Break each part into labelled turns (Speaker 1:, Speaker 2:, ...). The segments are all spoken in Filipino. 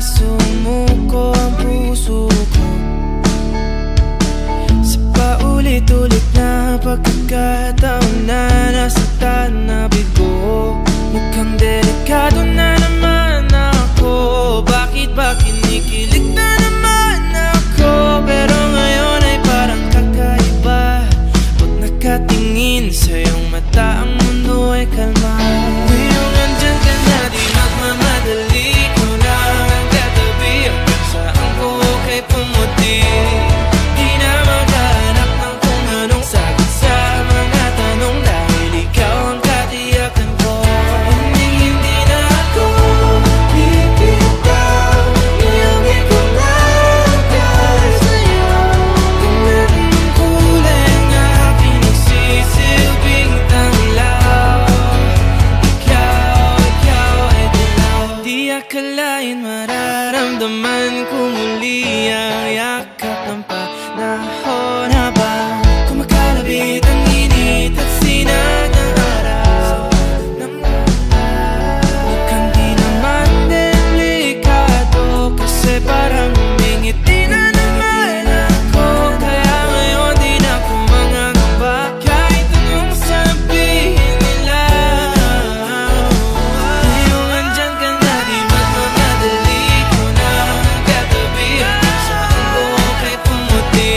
Speaker 1: sumuko ang puso ko sa paulit-ulit na pagkakataon na nasaktan na bigo. Mukhang delikado na naman ako. Bakit ba kinikilig na naman ako? Pero ngayon ay parang kakaiba. Pag nakatingin sa iyong mata, ang mundo ay kalma. Ngayong andyan ka na, di magmamadali. Ko na ang katabi hanggang saan ko kay pumuti. Di na maghanap ng kung anong sagot sa mga tanong, dahil ikaw ang katiyakan ko. Hindi na ako bibitaw. Iangin ko na dahil sa'yo. Kung meron ng kulay ang aking nagsisilbing tanglaw, ikaw ay dilaw. Di akalain mararamdaman ko muli ang yakap ng panahon habang kumakalabit ang init at sinag ng araw. Mukhang di naman delikado kasi parang humingiti na naman ako. Kaya ngayon di na ako mangangamba kahit anong sabihin nila. Ngayong andyan ka na, di magmamadali. Ko na ang katabi hanggang saan ko kay pumuti.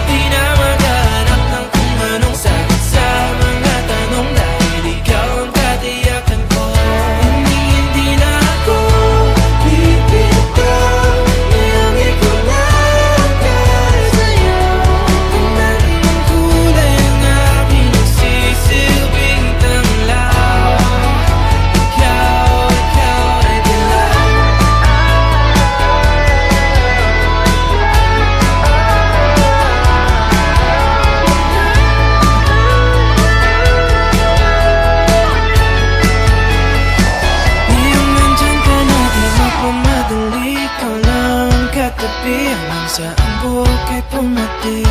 Speaker 1: Di na maghanap ng kung anong sagot sa mga tanong, dahil ikaw ang katiyakan ko. Hindi na ako bibitaw. Iangin ko na dahil sa'yo. Kung meron ng kulay ang aking nagsisilbing tanglaw, ikaw ay dilaw. Ngayong nandyan ka na, di magmamadali. Ikaw lang ang katabi hanggang saan buhok ay pumati.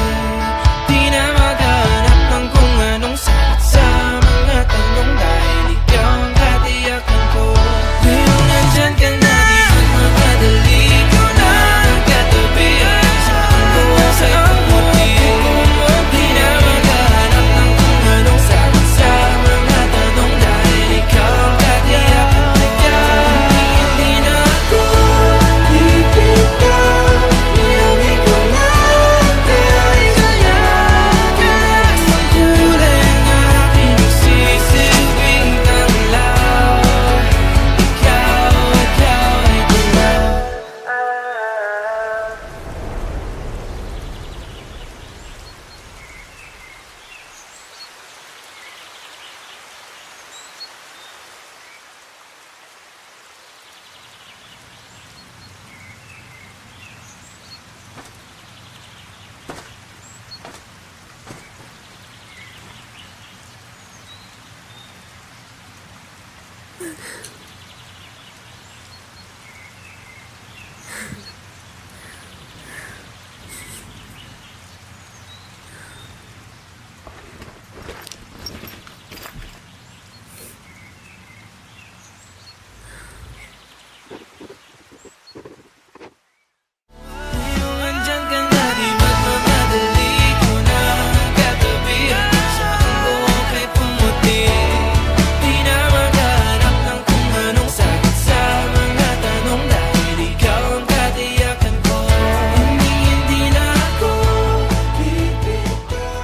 Speaker 1: Di na maghanap ng kung anong sagot sa mga tanong, dahil ikaw ang katiyakan ko. Ngayong nandyan ka na, di magmamadali. Ikaw lang ang katabi hanggang saan buhok ay pumati. Di na maghanap ng kung anong sagot sa mga tanong, dahil ikaw ang katiyakan ko. Hindi na ako bibitaw. Iangin ko na dahil sa'yo. Kahit ang kulay ang aking nagsisilbing tanglaw, ikaw ay dilaw. Ngayong andyan ka na, di magmamadali. Ko na ang katabi hanggang saan ko kay pumuti. Di na maghanap ng kung anong sagot sa mga tanong, dahil ikaw ang katiyakan ko. Hindi na ako bibitaw.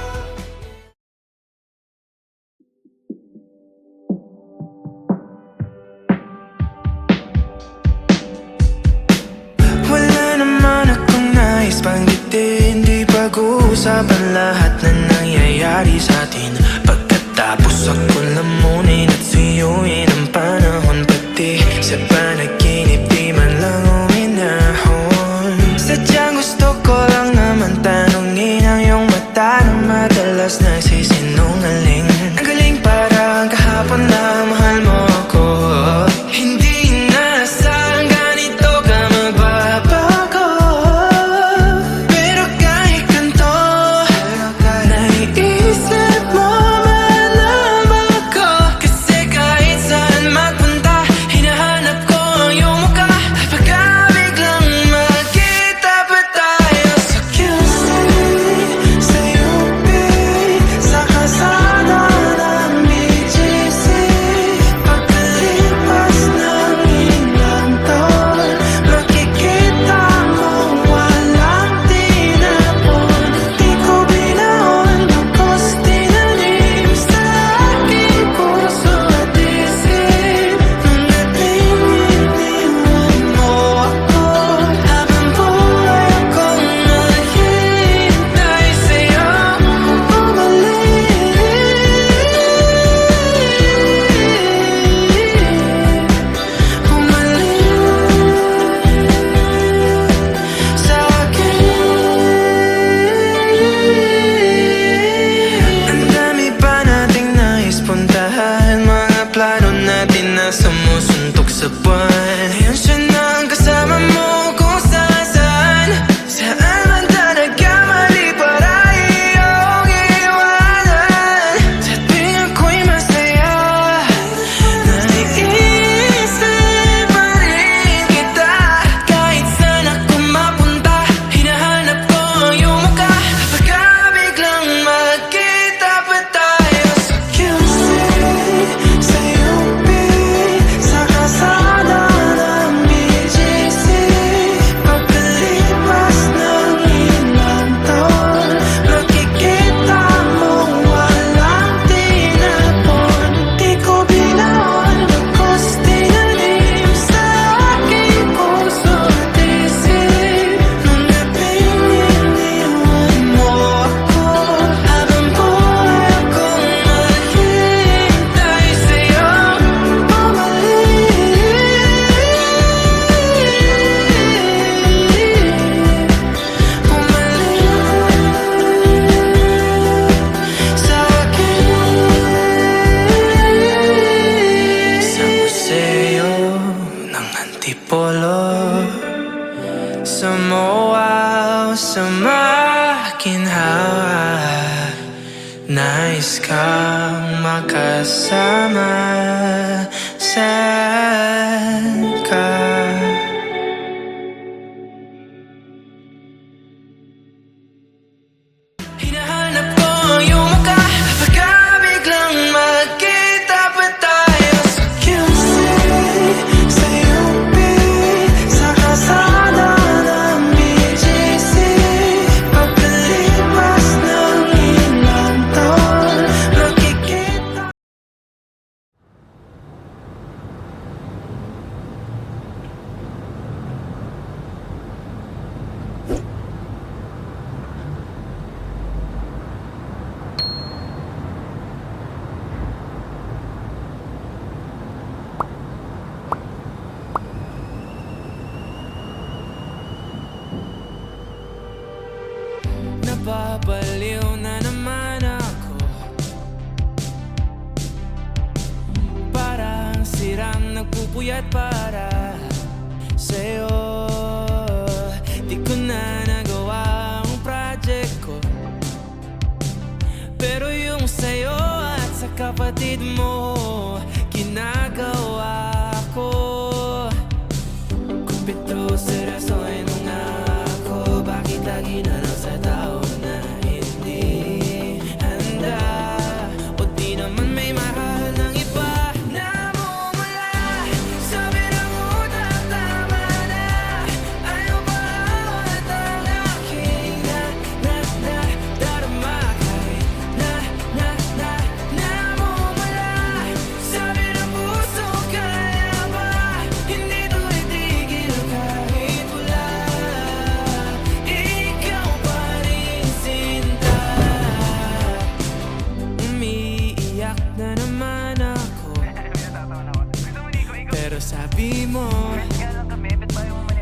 Speaker 1: Wala naman akong nais banggitin. Di pag-uusapan lahat na nangyayari sa atin. Pagkatapos ako lamunin at suyuin ang panahon, pati sa panaginip di man lang uminahon. Sadyang gusto ko lang naman tanungin ang iyong mata na madalas nagsisinungaling. Ang galing parang kahapon na mahal mo ako. Hindi inaasahan ganito ka magbabago. Pero kahit ganito, naiisip mo man ako. Kasi kahit saan magpunta, hinahanap ko ang iyong mukha. Pagka akin hawak. Nais kang makasama. Saan ka? Hinahanap ko ang iyong mukha. Baka biglang magkita pa tayo sa QC, sa UP, sa kalsada ng BGC. Pagkalipas ng ilang taon, makikita. Napapaliw na naman ako. Parang sirang nagpupuyat para sa'yo. Di ko na nagawa ang project ko, pero yung sa'yo at sa kapatid mo ginagawa ko. Kumpito seryoso nung ako. Bakit lagi na lang sa tao na hindi handa? O di naman may mahal ng iba. Namumula sa birang utak, tama na. Ayaw pa awat ang aking darama. Kahit namumula sa birang puso. Kaya ba hindi to itigil kahit wala? Ikaw pa rin sinta. Umiiyak na naman ako, pero sabi mo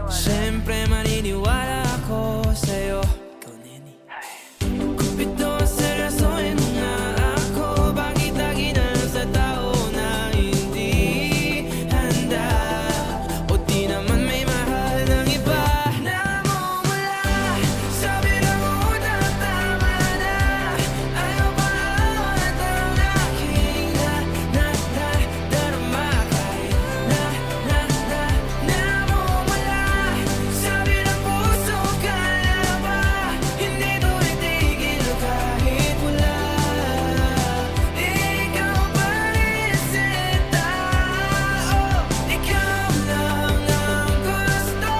Speaker 1: siyempre maniniwala ako sa'yo. Ikaw, Neni. Kumpito seryosohin mo nga ako. Bakit lagi na lang sa tao na hindi handa? O di naman may mahal ng iba. Namumula sa birang utak, tama na. Ayaw pa awat ang aking darama. Kahit namumula sa birang puso. Kaya ba hindi to itigil kahit wala? Ikaw pa rin sinta. Oh, ikaw lang ang gusto.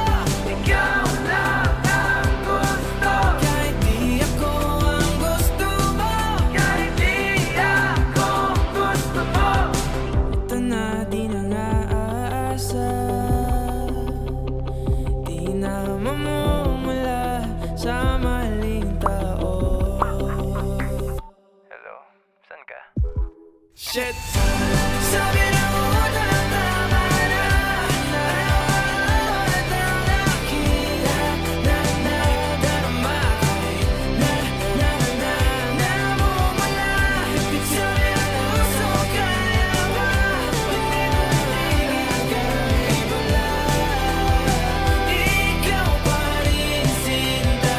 Speaker 1: Ikaw lang ang gusto. Kahit di ako ang gusto mo. Kahit di ako gusto mo. Ito na, di na naasa. Di na mamumula sa maling tao.
Speaker 2: Hello? Saan ka?
Speaker 1: Shit! Sabi na utak, tama na. Ayaw ang aking darama. Kahit namumula sa birang puso. Kaya ba hindi mo itigil kahit wala? Ikaw pa rin sinta.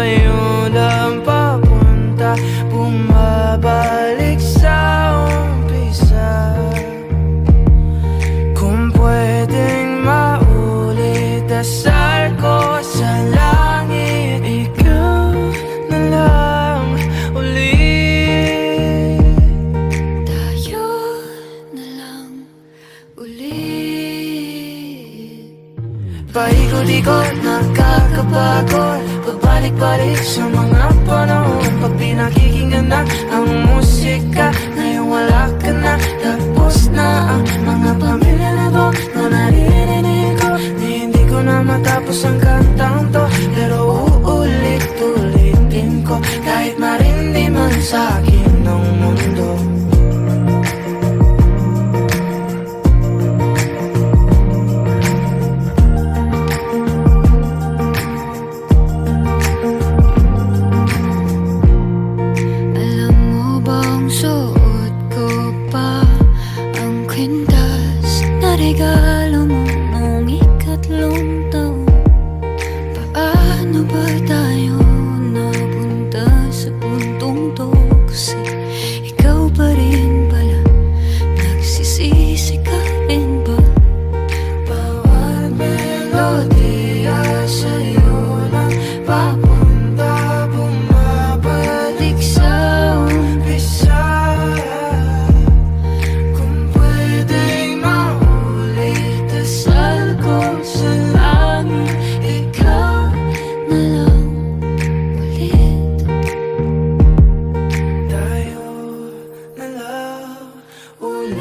Speaker 1: sa'yo lang papunta, bumabalik sa umpisa. Kung pwedeng maulit, dasal ko sa langit, ikaw na lang ulit.
Speaker 2: Tayo na lang ulit.
Speaker 1: Paikot-ikot, nakakapagod, pabalik-balik sa mga panahon. Pag pinakikinggan na ang musika, ngayon wala ka na. Tapos na ang mga pamilya na to, no naririnig ko. Hindi ko na matapos ang kantang to, pero uulit-ulitin ko, kahit marindi man sa akin ng mundo.
Speaker 2: Alam mo bang suot ko pa ang kwintas na regalo mo nung ikatlong taon? Paano ba tayo napunta sa puntong to? Kasi ikaw pa rin pala, nagsisisi ka rin ba?
Speaker 1: Bawat melodiya sa'yo lang papunta, bumabalik sa umpisa. Kung pwedeng maulit, dasal ko sa langit,
Speaker 2: Ikaw na lang ulit.
Speaker 1: tayo na lang ulit.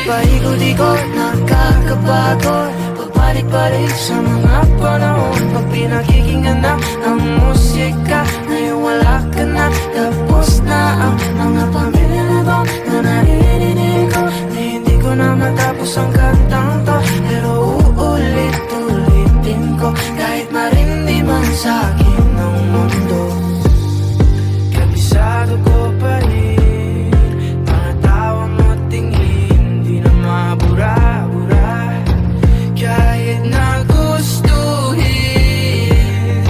Speaker 1: Paikot-ikot, nakakapagod, pabalik-balik sa mga panahon. Pag pinakikinggan na ang musika, ngayon wala ka na. Tapos na ang mga pamilya na to, no naririnig ko. Hindi ko na matapos ang kantang to, pero uulit-ulitin ko, kahit marindi man sa akin ng mundo. Kabisado ko pa rin, mga tawa mo tingin, di na mabura-bura, kahit na gustuhin.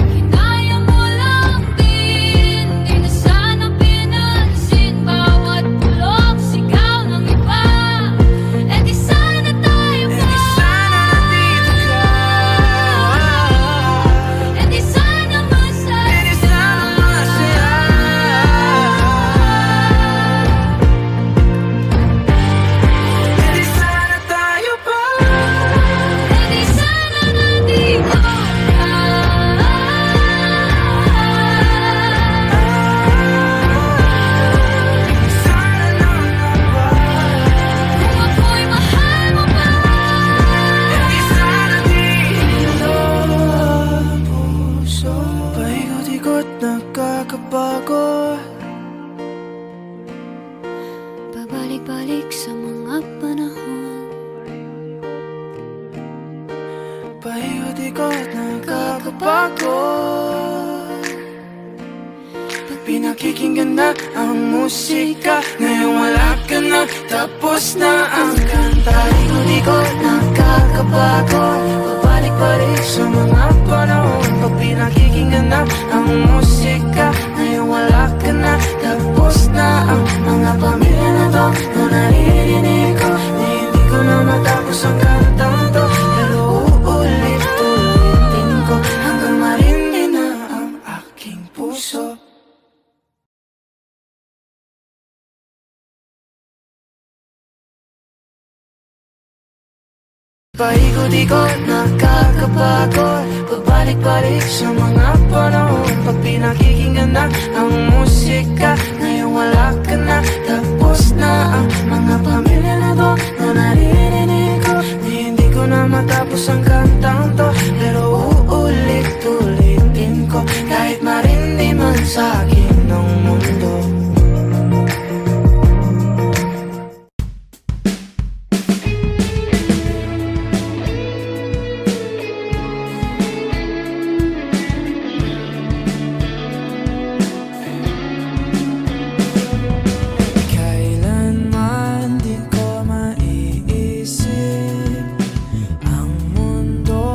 Speaker 2: Kinaya mo lang din, di na sana pinansin bawat bulok, sigaw ng iba. E di sana tayo
Speaker 1: E
Speaker 2: pa,
Speaker 1: di sana nandito ka,
Speaker 2: e di sana masaya.
Speaker 1: e di sana masaya. E di sana tayo pa,
Speaker 2: E di sana nandito ka.
Speaker 1: sana naman ba?
Speaker 2: Kung ako'y mahal mo pa,
Speaker 1: E di sana dito ang puso. Paikot-ikot, nakakapagod,
Speaker 2: pabalik-balik sa mga panahon.
Speaker 1: paikot-ikot, nakakapagod. Pag pinakikinggan na ang musika, ngayon wala ka na. Tapos na ang kanta. Paikot-ikot, nakakapagod, pabalik-balik sa mga panahon. Pag pinakikinggan na ang musika, ngayon wala ka na. Tapos na ang mga pamilya na to, no naririnig ko. Hindi ko na matapos ang kantang to, pero uulit-ulitin ko, hanggang marindi na ang aking puso. Paikot-ikot, nakakapagod, pabalik-balik sa mga panahon. Pag pinakikinggan na ang musika, ngayon wala ka na. Tapos na ang mga pamilya na to, no naririnig ko. Hindi ko na matapos ang kantang to, pero uulit-ulitin ko, kahit marindi man sa akin ng mundo. Kailanman di ko maiisip ang mundo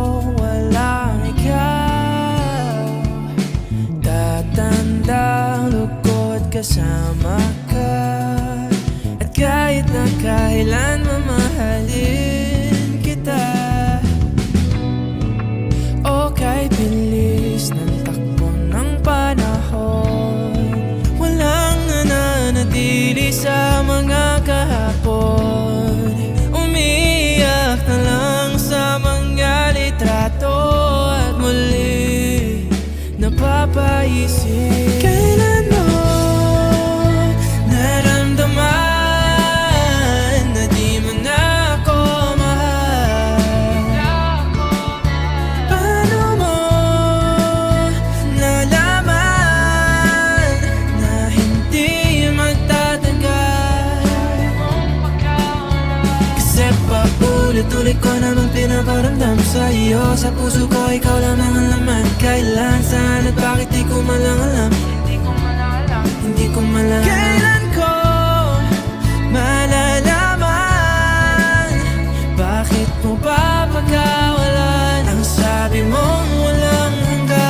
Speaker 1: kasama ka. At kahit na kailan mamahalin kita. O kahit bilis ng takbo ng panahon, walang nananatili sa mga kahapon. Umiiyak na lang sa mga litrato at muli napapaisip, kailan mo naramdaman na di mo na ako mahal? Paano mo nalaman na hindi magtatagal? Kasi paulit-ulit ko namang pinaparamdam sa iyo. Sa puso ko ikaw lang ang laman. Kailan, saan at bakit di ko malang alam. Hindi ko malang kailan ko malalaman. Bakit mo ba pagkawalan ang sabi mong walang hanggan?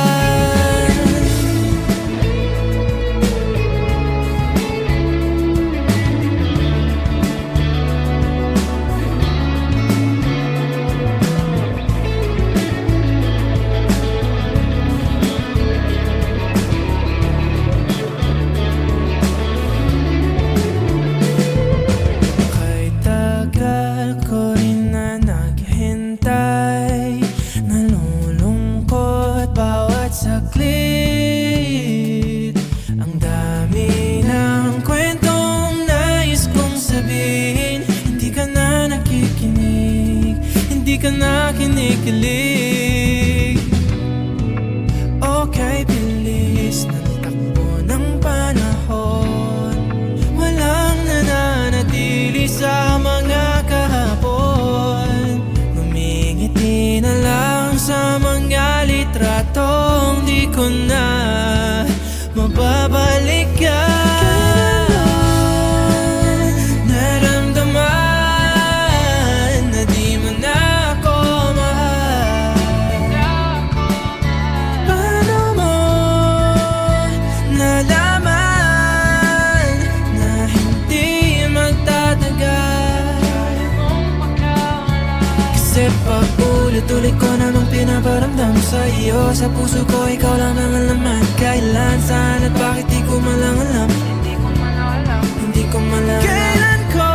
Speaker 1: Ko rin na naghintay, nalulungkot bawat saglit. Ang dami ng kwentong nais kong sabihin. Hindi ka na nakikinig, hindi ka na kinikilig. Okay, bilis ng takbo ng panahon, walang nananatili sa mga kahapon. Ngumingiti na lang sa mga litratong di ko na mababalikan. Naramdaman na di mo na ako mahal. Paano mo nalaman na hindi magtatagal? Kasi paulit-ulit ko namang pinaparamdam sa iyo. Sa puso ko ikaw lang ang laman. Kailan, saan at bakit di ko malang alam. Hindi ko malang kailan ko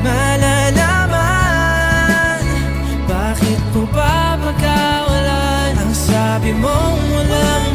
Speaker 1: malalaman. Bakit mo ba pagkawalan ang sabi mong walang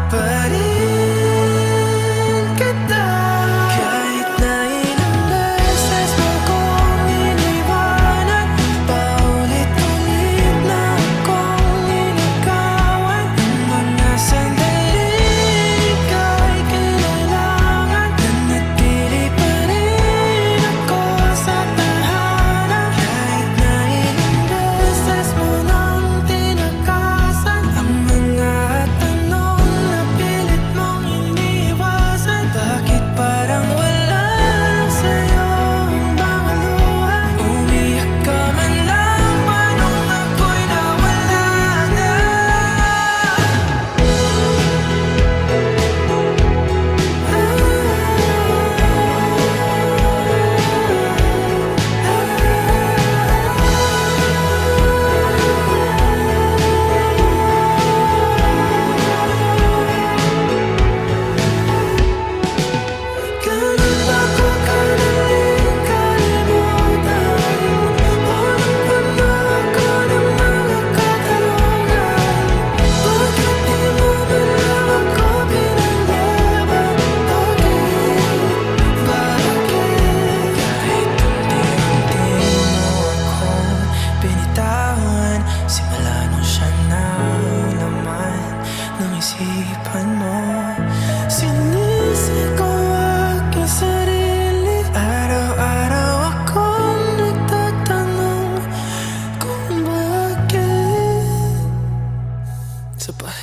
Speaker 1: pa rin kita. Kahit na ilang beses mo kong iniwanan, paulit-ulit na akong niligawan. Ang mga sandali ika'y kailangan, nanatili pa rin ako sa tahanan. Kahit na ilang beses mo nang tinakasan ang mga tanong na pilit mong iniwasan. Bakit parang wala sa'yo ang mga luha? Umiyak ka man lang ba nung ako'y nawala na? Ganun ba ko kadaling kalimutan? Walang pangako ng mga katarungan. Bakit di mo na lang ako pinaglaban? Bakit? Kahit unti-unti mo akong binitawan, simula nung siya na ang laman ng isipan mo. Sinisig ko aking sarili, araw-araw akong nagtatanong kung bakit. Sabay.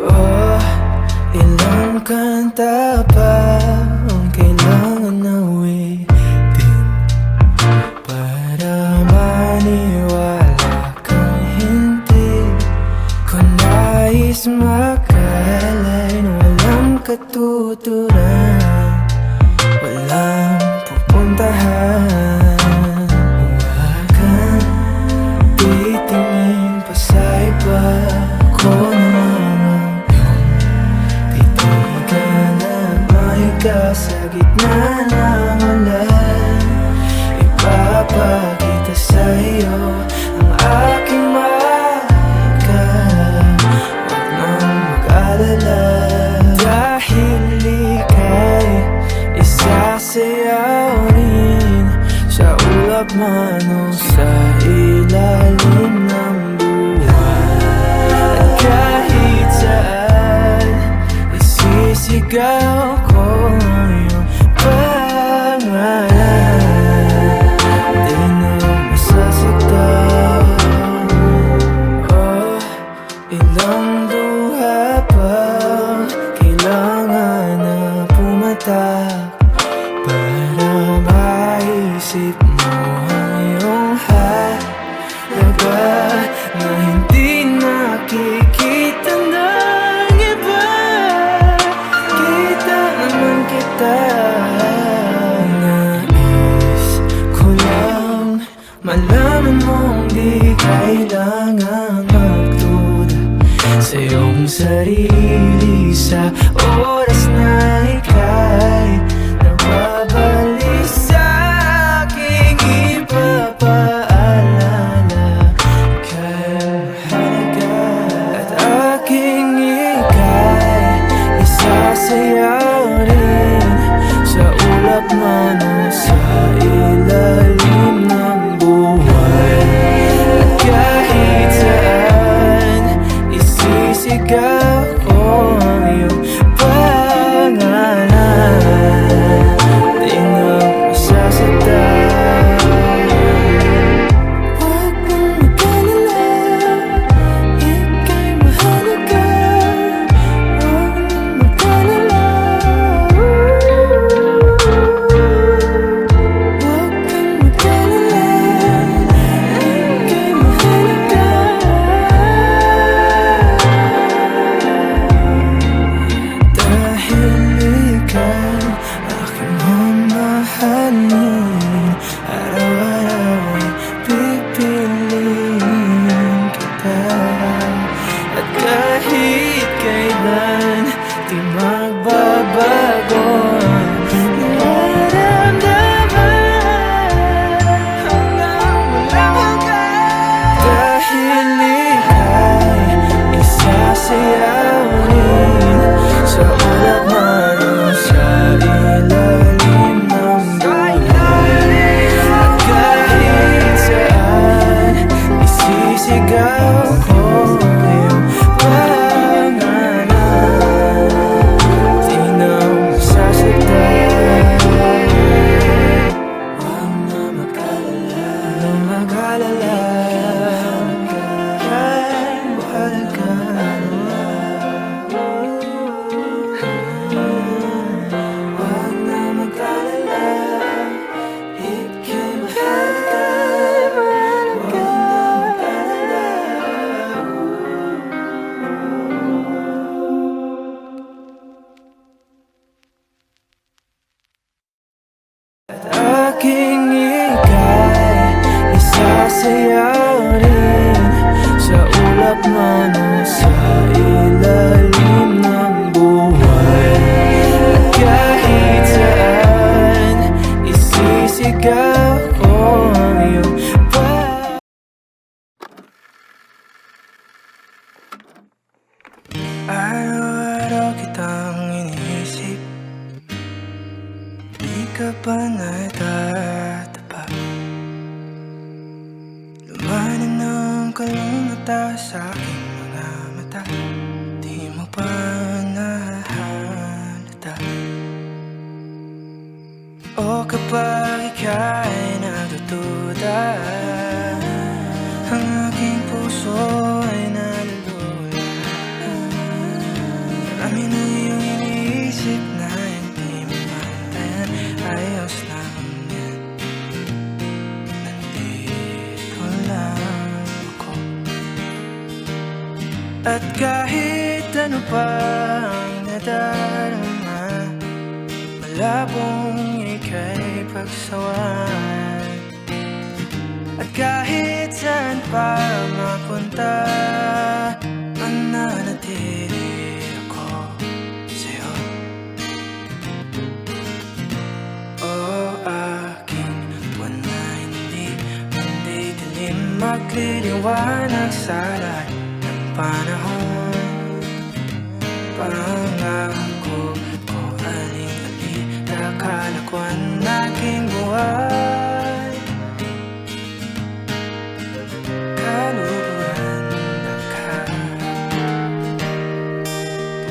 Speaker 1: Oh, ilang kanta pa ang kailangan na uwitin para maniwala kang hindi ko nais makalay na walang katuturan, walang pupuntahan. Huwag kang titingin pa sa iba, ako na lang ang iyong titigan na mahiga sa gitna ng ulan. Ipapakita sa'yo ang aking mahika, huwag nang mag-alala. Dahil ika'y isasayaw rin sa ulap man o sa ilalim ng buwan. At kahit saan isisigaw ko ang iyong pangalan, di na masasaktan. Oh, ilang duha pa kailangan na pumatak para maisip mo ang iyong halaga na hindi nakikita ng iba. Kita naman kita, nais ko lang malaman mong di kailangan magduda sa iyong sarili sa oras na ika'y nagbabalik sa aking ipapaalala. Kay mahalaga at aking ika'y isasayaw rin sa ulap man o sa ilalim ng buwan. At kahit saan isisigaw ko ang iyong pangalan. alalahanin. Araw-araw ay pipiliin kita, at kahit kailan di magbabago nararamdaman hanggang walang hanggan. Dahil ika'y isasayaw rin sa ulap man o sa ilalim ng buhay, at kahit saan isisigaw ko iyong pangalan. Di na masasaktan. Huwag na mag-alala, kahit mahal ka. Huwag na mag-alala, ika'y mahal ka. Huwag na mag-alala. At aking ika'y isasayaw rin sa ulap man o sa ilalim ng buhay, at kahit saan isisigaw ko ang iyong araw-araw kitang iniisip, di ka ba natatapa? Lumanan ng kalungata sa aking mga mata, di mo pa nahalata. O kapag ika'y nagdududa, ang aking puso ay nalulula. Marami na iyong iniisip na hindi mo mantayan. Ayos lang yan, nandito lang ako. At kahit ano pa ang nadarama, malabong ika'y pagsawan. At kahit saan pa mapunta, mananatili ako sa'yo. O aking buwan na hindi dilim, magliliwanag sa lahat ng panahon. Pangako ko aling-ali, kakalakwan aking buhay. Kaluguran na ka,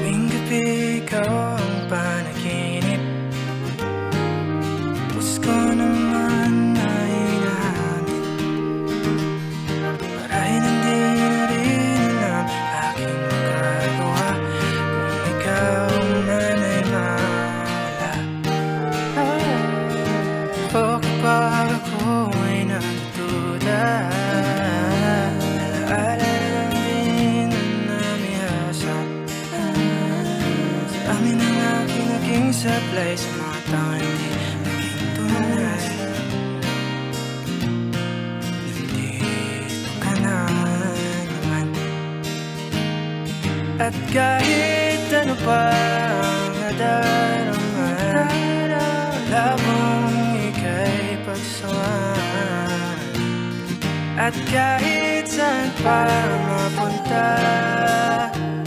Speaker 1: tuwing gabi ikaw ang panaginip. Tapos ko naman na hinahamit, marahil hindi na rin alam aking magagawa kung ikaw man ay mawala. O kapag ako ay nagduda, alaala lang din ang namihasa sa amin ang aking naging sablay, sa mga taong hindi naging tunay. Nandito ka na naman, at kahit ano pa ang nadarama, labong ika'y pagsawan. At kahit saan pa mapunta,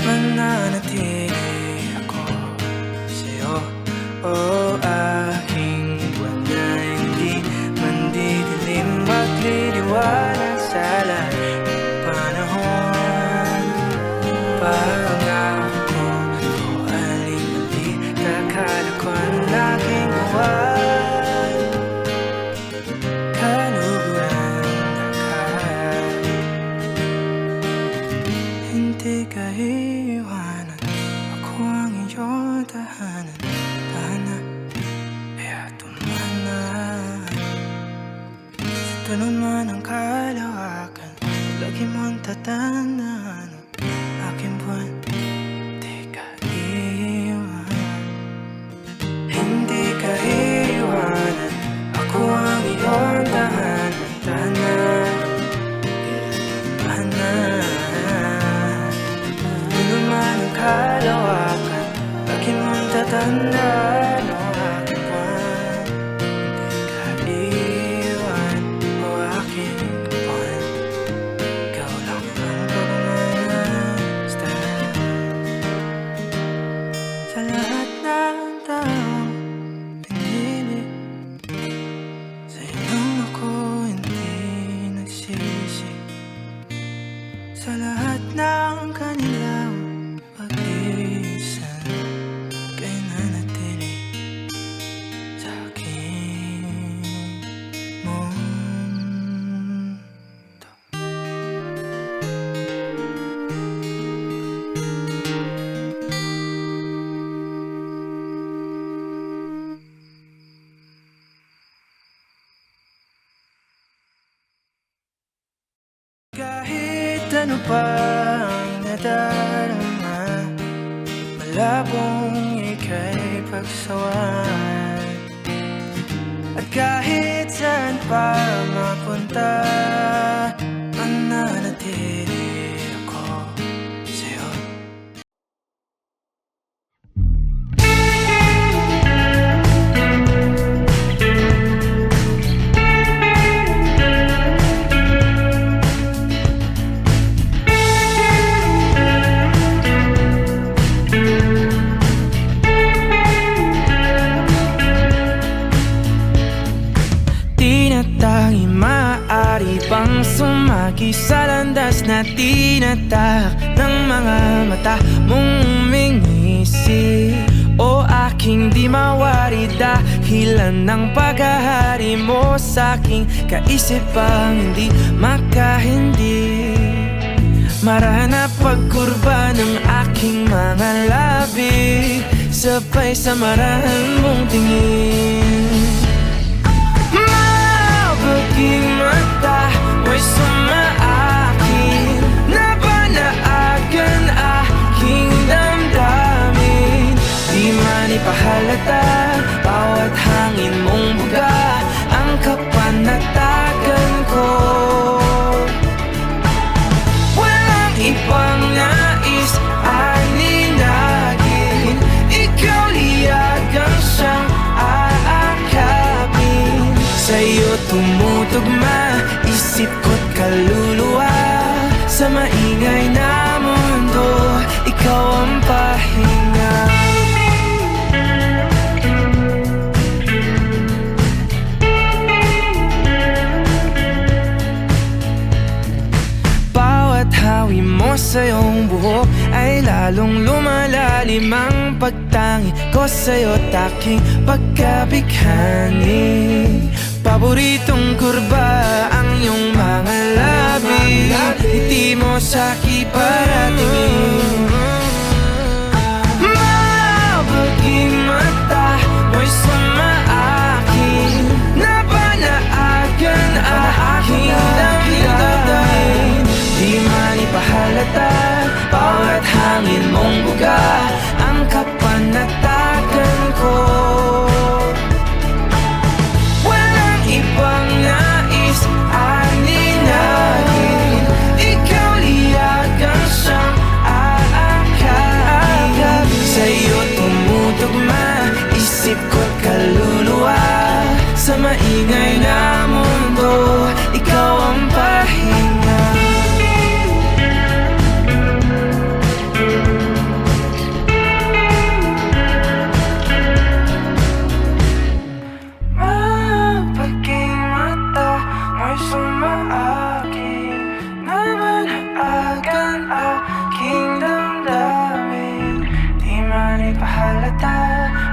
Speaker 1: mananatili ako sa'yo. O aking buwan na hindi mandidilim, magliliwanag sa lahat ng panahon. Pangako ko aling-ali, kakalakwan aking buwan. Kaluguran na ka, hindi ka iiwanan. Ako ang iyong tahanan, tahanan, kaya tumanan. Sa tunog man ang kalawakan, lagi mong tatandaan, aking buwan, di ka iiwanan. Hindi ka iiwanan. ano pang nadarama, malabong ika'y pagsawan. At kahit saan pa mapunta, mananatili ako sa'yo. Tinatanging maaari pang sumagi sa landas na tinatahak ng mga mata mong umingisi. O aking di mawari dahilan ng paghahari mo sa'king kaisipang hindi makahindi. Marana pagkurba ng aking mga labi, sabay sa marahan mong tingin. Paging mata mo'y sumaakin, nabanaagan aking damdamin. Di man ipahalata, bawat hangin mong buga ang kapanatagan ko. Walang ibang nais aninagin, ikaw liyagang siyang aakapin. Sa'yo tumutugma isip ko't kaluluwa, sa maingay na mundo ikaw ang pahinga. Bawat hawi mo sa iyong buhok ay lalong lumalalim ang pagtangi ko sa'yo't aking pagkabighani. Paboritong kurba ang iyong mga labi, ngiti mo sa'ki paratingin. Mabaging mata mo'y sumaakin, nabanaagan aking damdamin. Di man ipahalata, bawat hangin mong buga ang kapanatagan ko. Ibang nais aninagin, ikaw liyagang siyang aakapin. Sa'yo tumutugma isip ko't kaluluwa, sa maingay na mundo ikaw ang pahinga.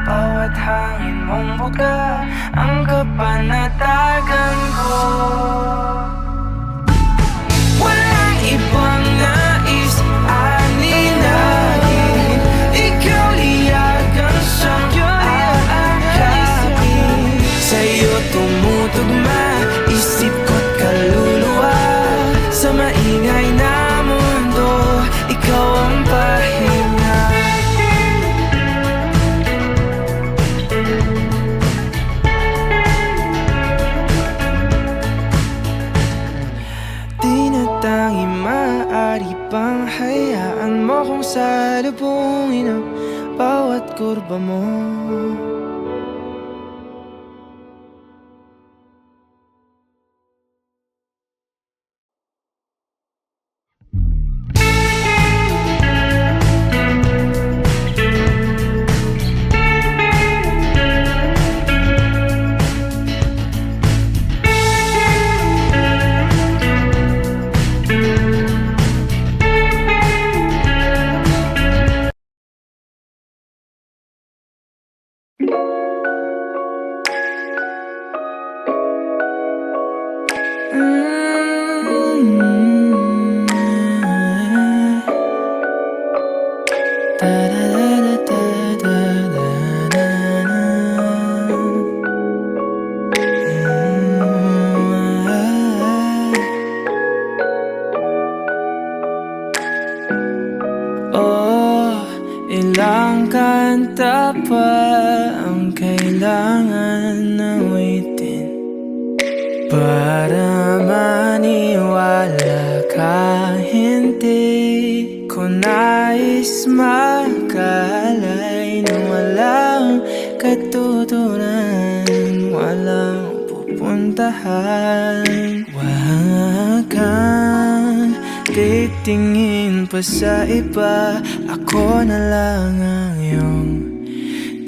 Speaker 1: Bawat hangin mong buga ang kapanatagan ko. Walang ibang nais aninagin, ikaw liyagang siyang aakapin. Sa'yo tumutugma isip ko't kaluluwa, sa maingay na mundo ikaw ang pahinga. Tinatanging maaari pang hayaan mo kung salubungin ang bawat kurba mo. Para maniwala ka, hindi ko nais makalay na walang katuturan, walang pupuntahan. Huwag kang titingin pa sa iba, ako na lang ang iyong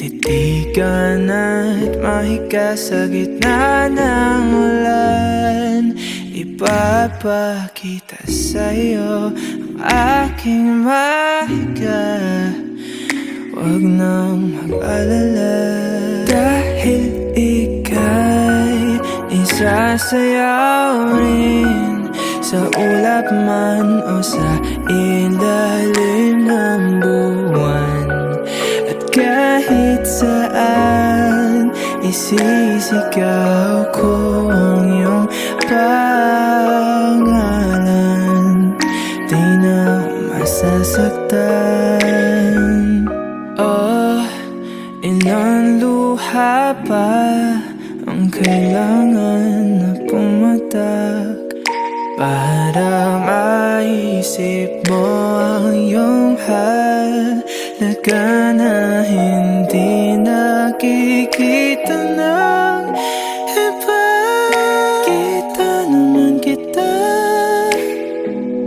Speaker 1: titigan at mahiga sa gitna ng ulan. Ipapakita sa'yo ang aking mahiga, huwag nang mag-alala. Dahil ika'y isasayaw rin sa ulap man o sa ilalim ng buwan. At kahit saan isisigaw ko ang iyong pangalan, di na masasaktan. Oh, ilang luha pa ang kailangan na pumatak para maisip mo ang iyong halaga na hindi nakikita ng iba. Kita naman kita,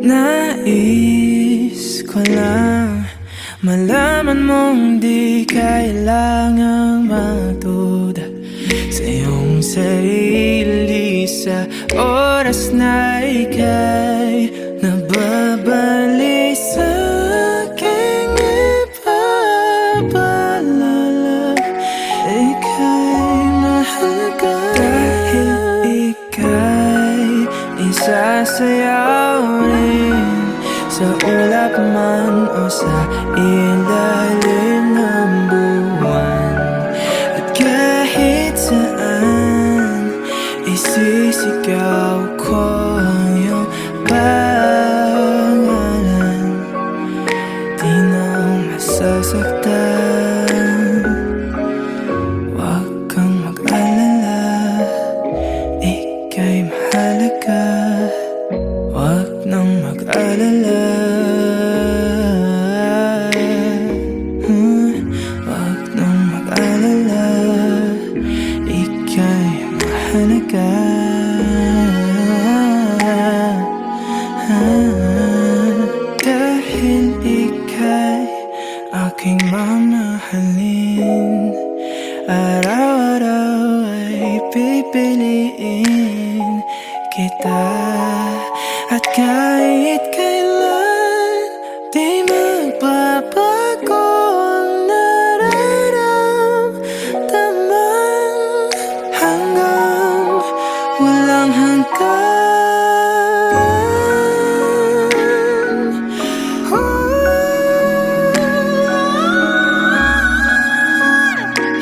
Speaker 1: nais ko lang malaman mong di kailangang magduda sa iyong sarili sa oras na ika'y nababali sa aking ipapaalala. Ika'y mahalaga dahil ika'y isasayaw rin sa ulap man o sa ilalim ng buwan. At kahit saan isisigaw ko ang iyong pangalan, di na masasaktan. Huwag kang mag-alala, ika'y mahalaga, huwag nang mag-alala. Huwag nang mag-alala, ika'y mahalaga. Dahil ika'y aking mamahalin, araw-araw ay pipiliin kita. At kahit kailan di magbabago ang nararamdaman, hanggang walang hanggan.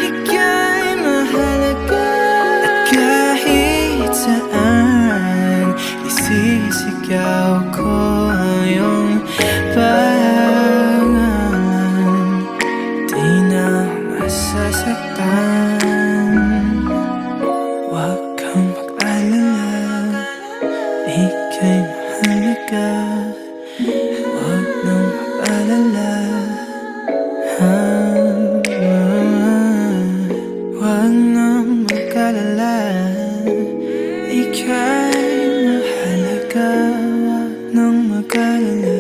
Speaker 1: Ika'y mahalaga at kahit saan isisigaw ko ang iyong pangalan, di na masasaktan. Huwag kang mag-alala, ika'y mahalaga, huwag nang mag-alala. Huwag nang mag-alala, ika'y mahalaga, huwag nang mag-alala.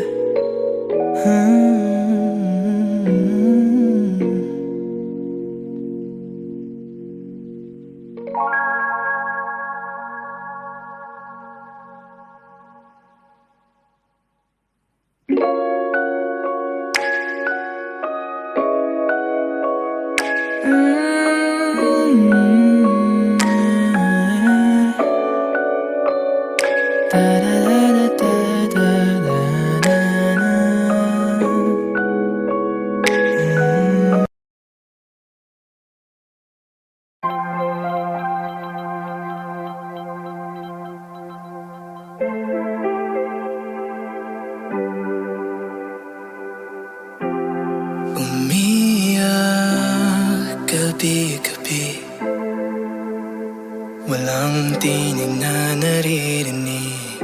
Speaker 1: Walang tinig na naririnig,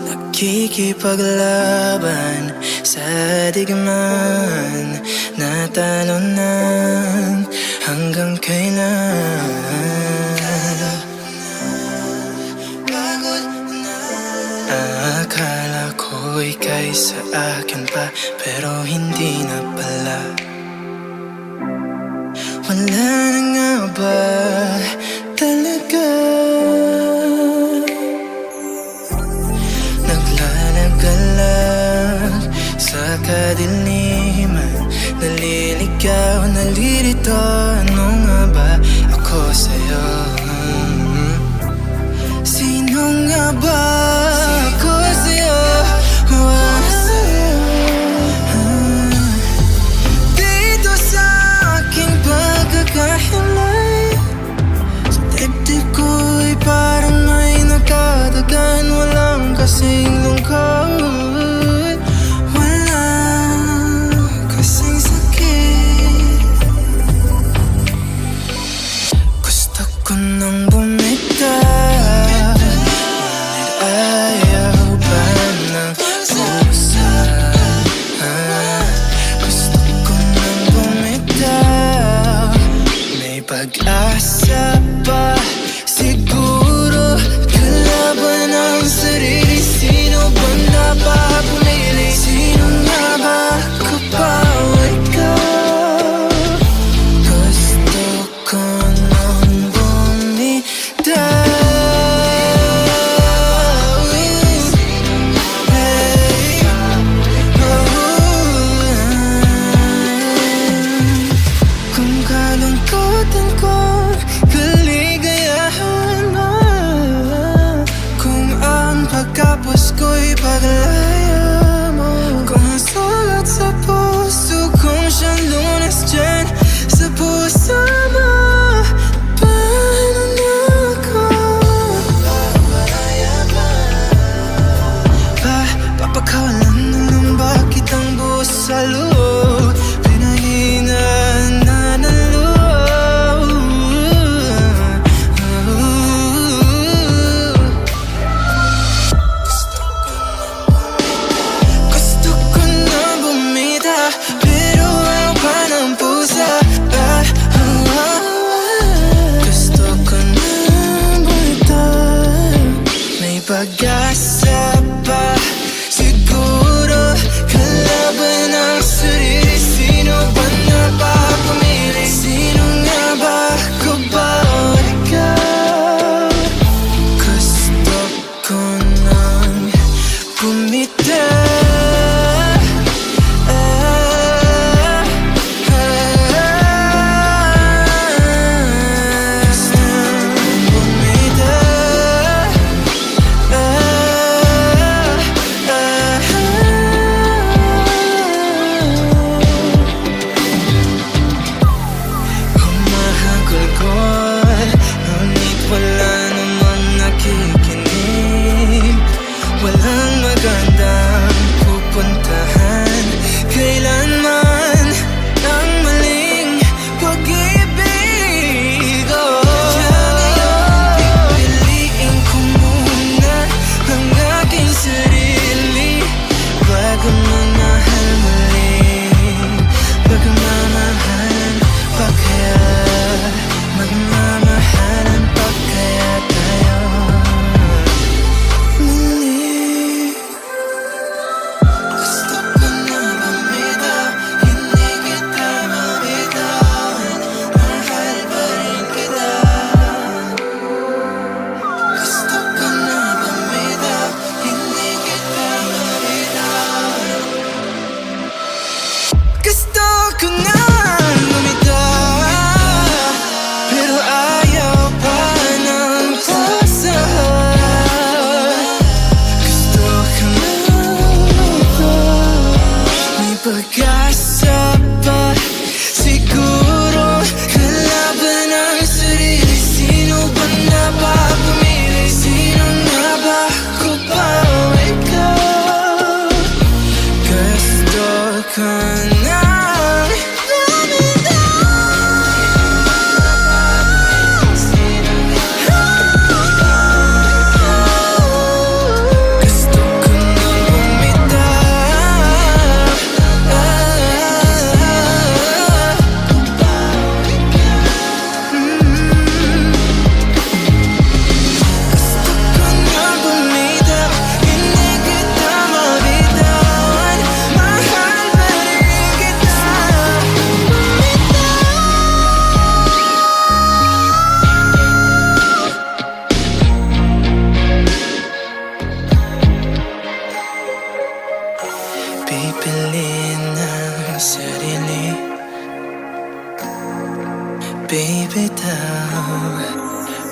Speaker 1: nakikipaglaban sa digmaan. Natalo na hanggang kailan? Akala ko ika'y sa akin pa, pero hindi na pala. Wala na nga ba talaga? Naglalagalag sa kadiliman, naliligaw, nalilito. Ano nga ba ako sa'yo? Sino nga ba ako sa'yo? Dito sa aking pagkakahimlay, sa dibdib ko'y parang may nakadagan. Walang kasing lungkot, walang kasing sakit. Gusto ko nang bumitaw, ngunit ayaw pa ng pusa. Gusto ko nang bumitaw, may pag-asa pa siguro. Kalaban ang sarili,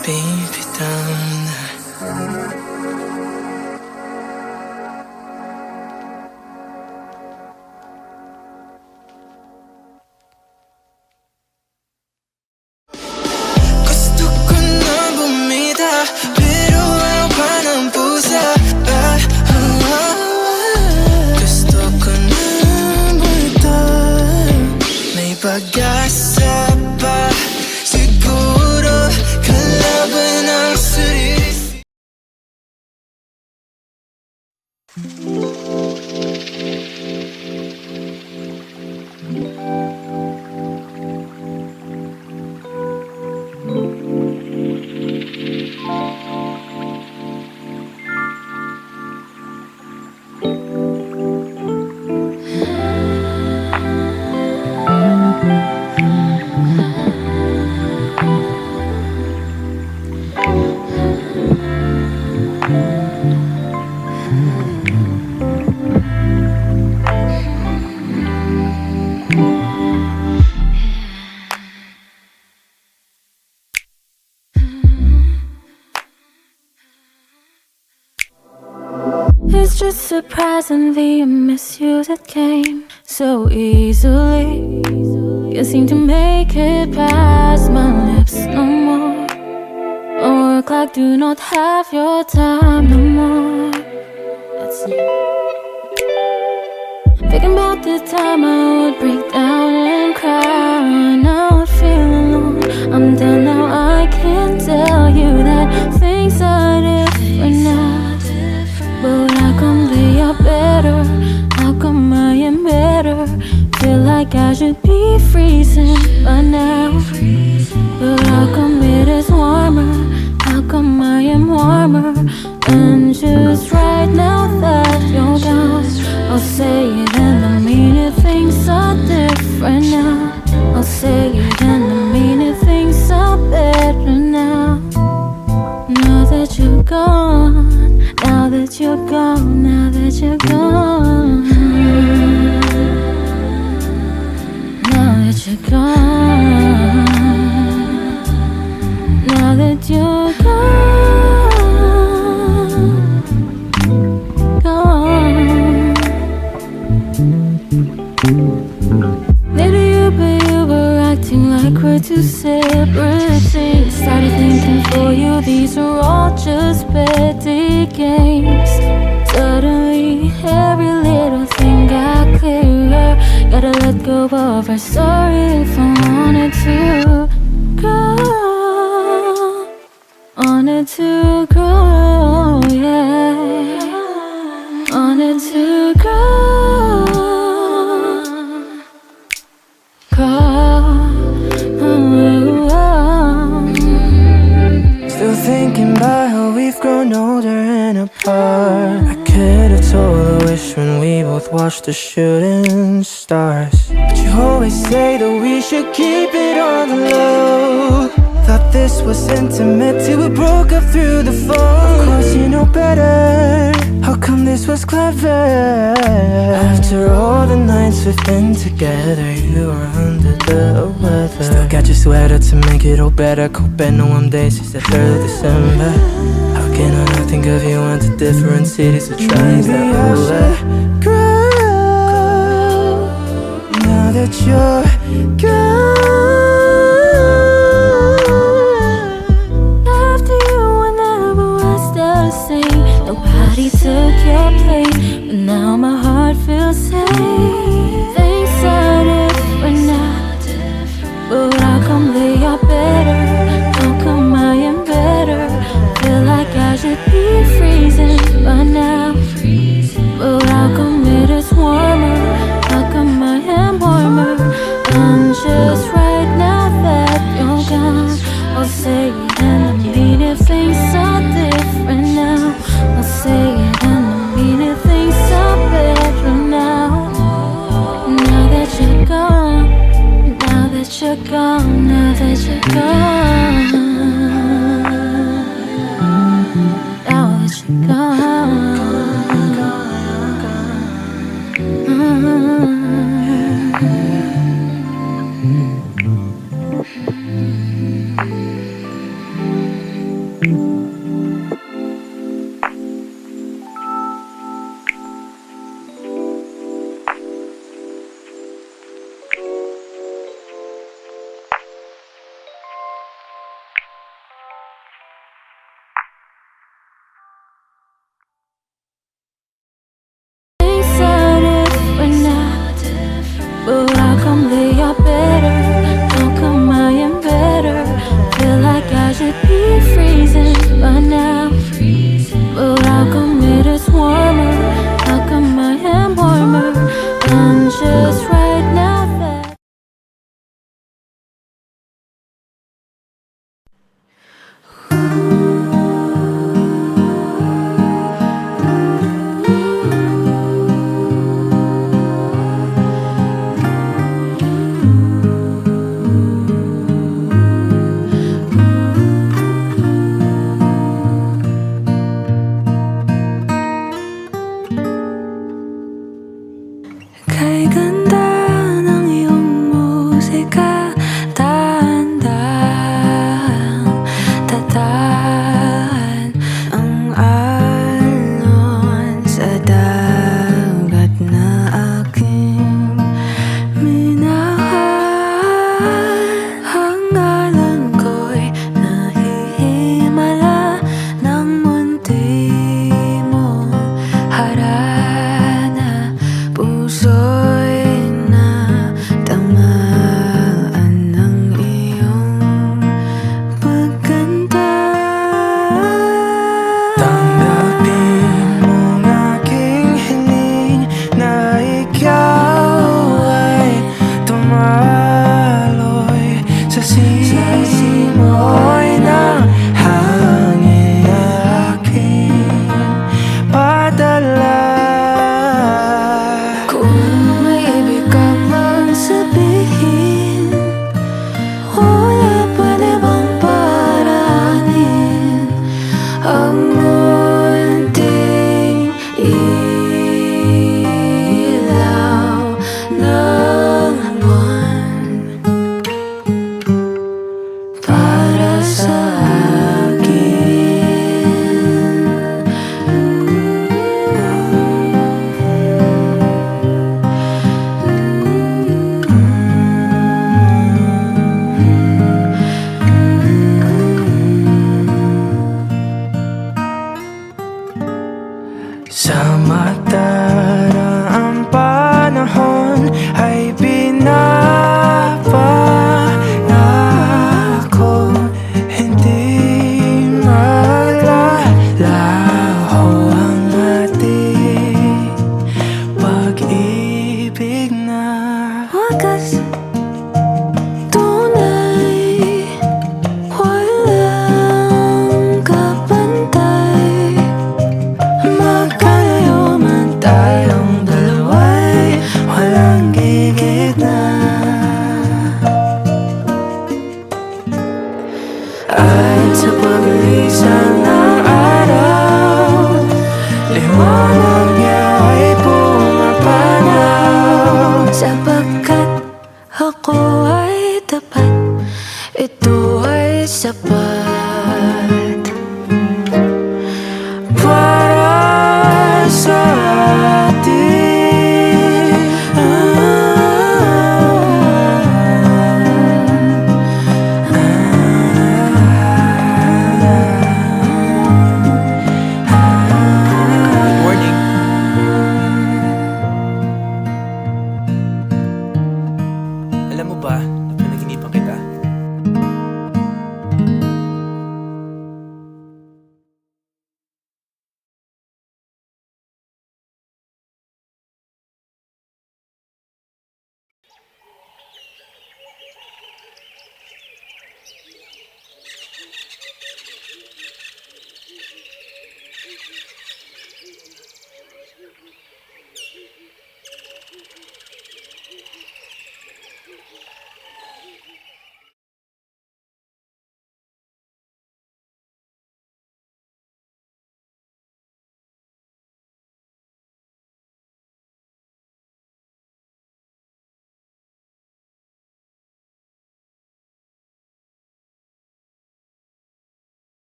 Speaker 1: bibitaw na. Gusto ko na bumita, pero ayaw pa ng pusa. Gusto ko na bumita, may pag-asa pa. Siguro kalaban ang sarili.
Speaker 2: It's just surprising the misuse that came so easily. You seem to make it past my lips no more. Or clock do not have your time no more. That's it. Thinking about the time I would break down and cry. Now I feel alone. I'm done now. I can tell you that things are different now. But how come they are better? How come I am better? Feel like I should be freezing by now. But how come it is warmer? How come I am warmer? And just right now that you're gone, I'll say it and I mean it. Things are different now. I'll say it and I mean it. Things are better now. Now that you're gone, now that you're gone, now that you're gone, now that you're gone, now that you're gone. Maybe you were acting like we're two separate things. Started thinking for you, these are all just petty games. Suddenly, every little thing got clearer. Gotta let go of our story if I wanted to grow. Wanted to grow, yeah. Wanted to grow.
Speaker 1: Still thinking about how we've grown older and apart. I could have told a wish when we both watched the shooting stars. But you always say that we should keep it on the low. Thought this was intimate till we broke up through the phone. Of course you know better. How come this was clever? After all the nights we've been together, you were under the weather. Still got your sweater to make it all better. Cold bed, no warm days since the 3rd of December. How can I not think of you? Went to different cities to try and step away. Grow, now that you're gone.
Speaker 2: After you, I never was the same. Nobody took your place, but now my heart feels safe. Things are different now, but how come they are better? How come I am better? Feel like I should be freezing by now, but how come it is warmer? How come I am warmer? And just right now that you're gone, I'll say it and I mean it. Things are different now. I'll say it and Things are different now, but how come they are better? How come I am better? Feel like I should be freezing by now, but how come it is warmer? How come I am warmer? And just right now that kay ganda ng iyong musika, dahan-dahang tataan ang alon sa dagat na aking minahal. Ang ngalan ko'y nahihimala ng munti mong harana. Puso'y natamaan ng iyong pagganda.
Speaker 1: Tanggapin mong aking hiling na ikaw ay tumaloy sa simoy ng hangin na aking padala.
Speaker 2: Kung may ibig ka mang sabihin, wala pwede bang paraanin ang munting ilaw ng buwan para sa
Speaker 1: Sa mataraang panahon ay pinapangako hindi maglalaho ang ating pag-ibig na
Speaker 2: wagas, tunay, walang kapantay. Magkalayo man tayo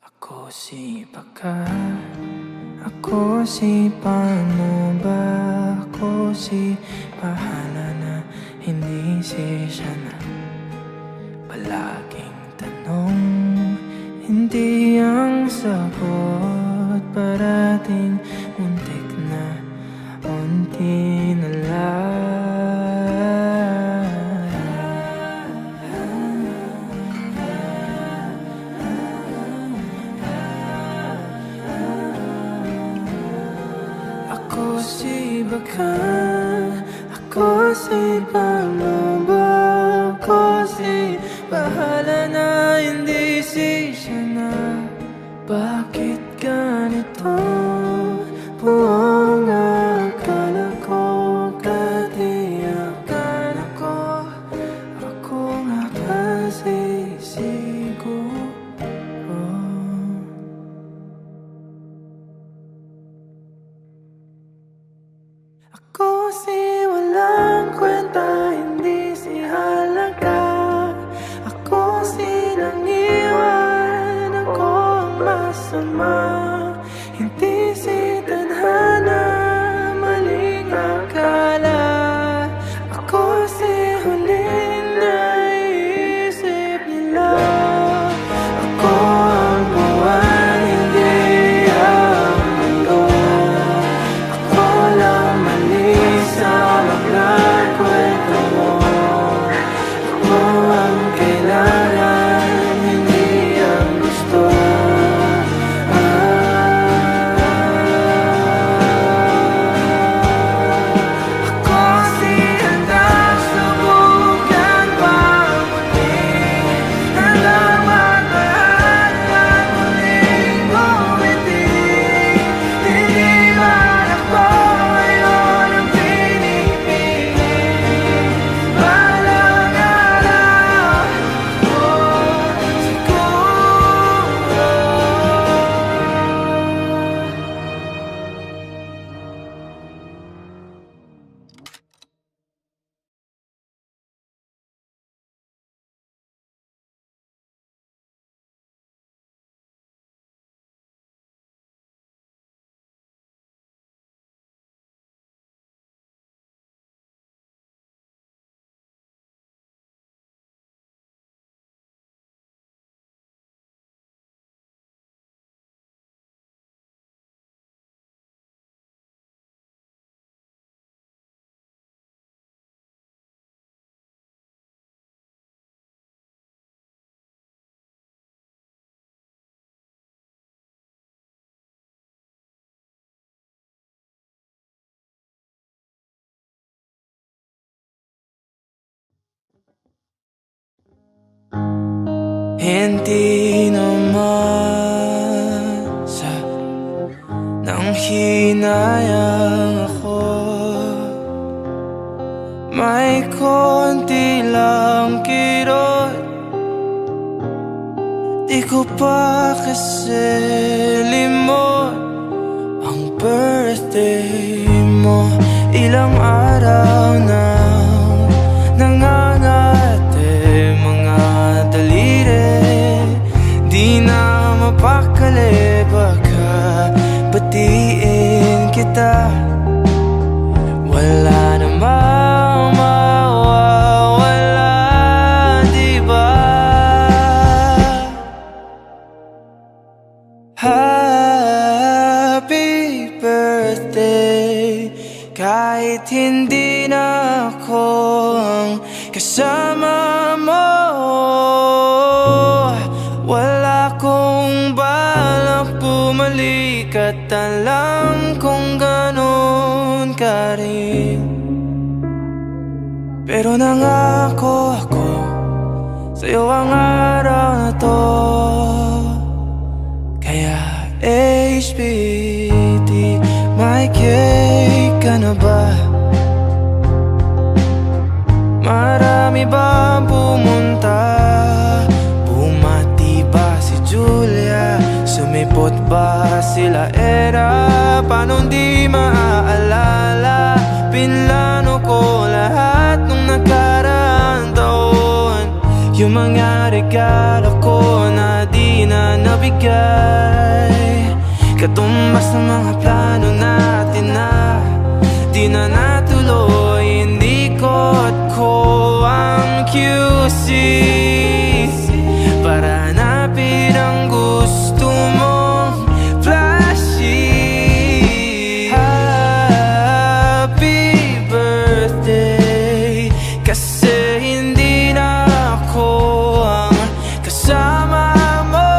Speaker 1: Ako si Baka, ako si paano ba, ako si bahala na, hindi si siya na. Palaging tanong, hindi ang sagot, parating muntik na, unti na lang. Ako si Baka, ako si paano ba, ako si bahala na, hindi si siya na. Bakit ganito? Buong akala ko, katiyakan ako. Ako nga ba sisiguro? Ako si walang kwenta, hindi si halaga. Ako si nangiwan, ako ang masama. Hindi si tadhana, maling akala. Ako si huling naisip nila. Ako ang buwan, hindi ang mundo. Ako lang mali sa mga kwento mo. Ako ang kailangan, hindi ang gusto. Ako si handang subukan pa muli, handang magmahal at muling bumiti. Hindi man ako ngayon ang pinipili, balang araw mo siguro. Hindi naman sa nang hinayang ako, may konti lang kirot. Di ko pa kasi limot ang birthday mo. Ilang araw na nangangate mga daliri, di na mapakali, baka batiin kita. Wala namang mawawala, diba? Happy birthday, kahit hindi na ako ang kasama mo. Wala kong balak bumalik at alam kong ganon ka rin. Pero nangako ako sa'yo ang araw na to. Kaya HBD, may cake ka na ba? Marami ba pumunta? Bumati ba si Julia? Sumipot ba sila Era? Paano di maaalala? Pinlano ko lahat nung nakaraang taon. Yung mga regalo ko na di na mabigay, katumbas ng mga plano natin na di na natuloy. Hindi ko ang QC para hanapin ang gusto mong flashy. Happy birthday, kasi hindi na ako ang kasama mo.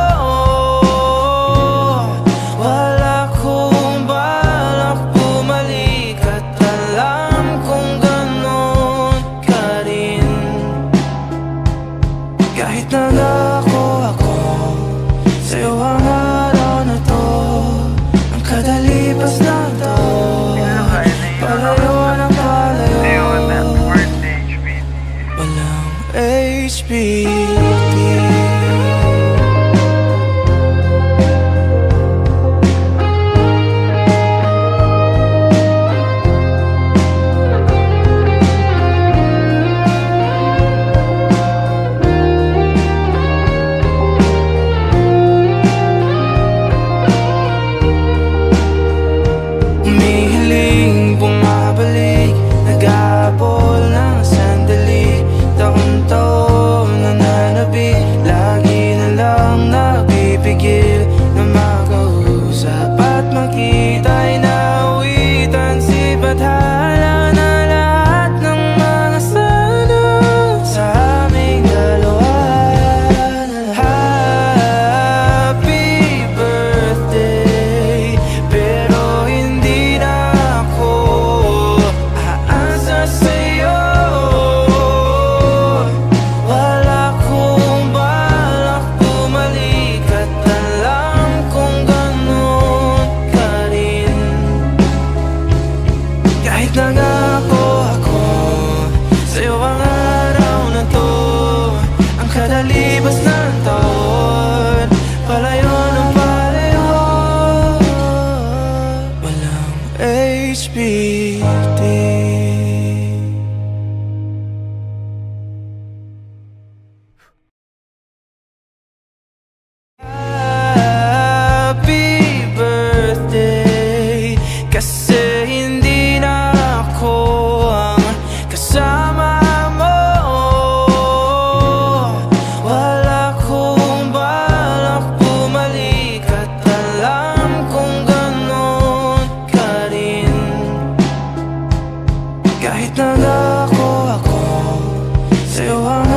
Speaker 1: Wala kong balak bumalik at alam kong ganon ka rin. Kahit nangako ako sa'yo ang araw na to, ang kadalipas na to, palayo ng palayo, walang HBD. Umihiling, bumabalik, nag-aapol ng sandali. Taon-taon nananabi, lagi na lang nagpipigil na makausap at makita'y nawitan. Si Bathala na lahat ng mga sana sa aming dalawa. Happy birthday, pero hindi na ako aasa sa'yo. Wala kong balak bumalik at alam kong ganon ka rin. Kahit nangako ako sa'yo ang araw na to, ang kadalibas ng taon, palayo ng palayo, walang HBD. Happy birthday, kasi hindi na ako ang kasama mo. Wala kong balak bumalik at alam kong ganon ka rin. Kahit nangako ako sa'yo ang